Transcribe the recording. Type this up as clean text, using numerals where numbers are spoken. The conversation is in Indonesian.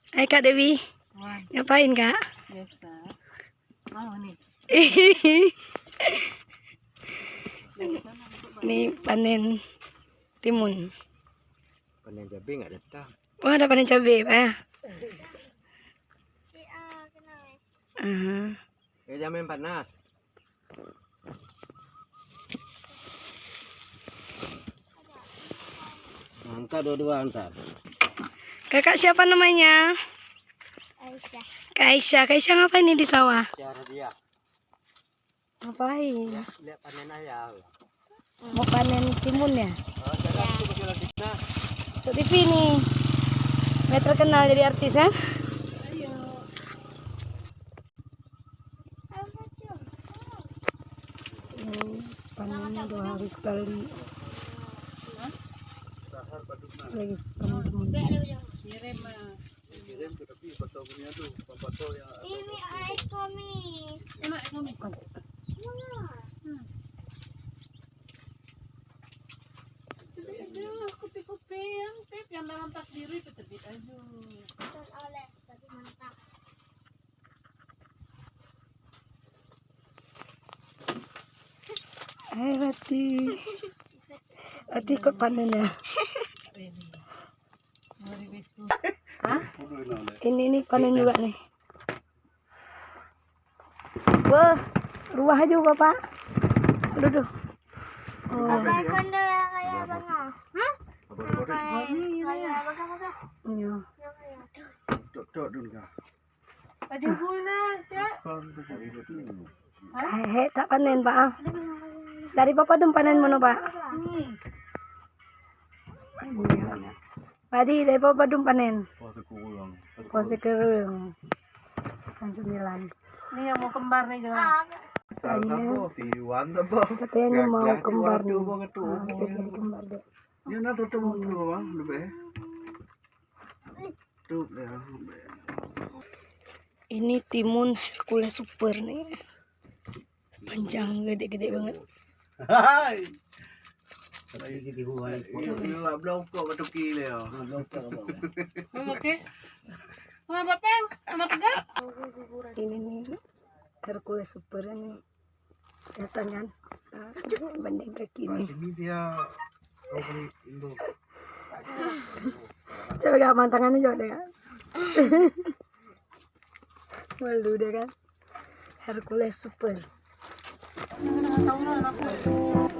Hai Kak Dewi. Ngapain Kak? Biasa. Mau nih. Ini panen timun. Panen cabai nggak datang. Wah, ada panen cabai Pak ya? Jamin panas. Antar dua-dua antar. Kakak siapa namanya? Aisyah. Kak Aisyah. Kak Aisyah ngapain nih di sawah? Cara dia. Ngapain? Lihat panen ayam. Mau panen timun ya? Oh, jalan itu ke jalan kita. So TV nih. Biar terkenal jadi artis ya? Panennya 2 hari sekali. Lagi panen timun. Kirim Kirim ke tepi foto punya tuh, foto yang Ini air kami. enak kami. Aduh, kopi-kopi yang dalam tas biru itu terbit aja. Terus oleh tadi mantap. Hai Rati. Rati ikut panen ya? Ini nih panen juga nih. Wah, ruah juga Pak. Aduh. Oh. Pakai kende kayak bangga. Hah? Kayak bangga. Iya. dok dulu kah? Baju gula, Cak. Hehe, tak panen Pak. Ah. Dari Bapak dong panen mana Pak? Padi dari Bapak dong panen. Pose kerung. Kan 9. Ini yang mau kembar nih jangan. Katanya mau kembar nih. Jadi kembar deh. Ini timun Hercules super nih. Panjang gede-gede banget. Hai. Lagi di huai. Blok kok betul kilo. Oke. Mau bapeng? Sama pegang? Ini nih Hercules super ini. Kelihatan kan? Banding kaki nih. Ini dia Indo. Coba gak mantangannya coba deh Kak. Malu deh kan. Hercules super. Tahu lah aku.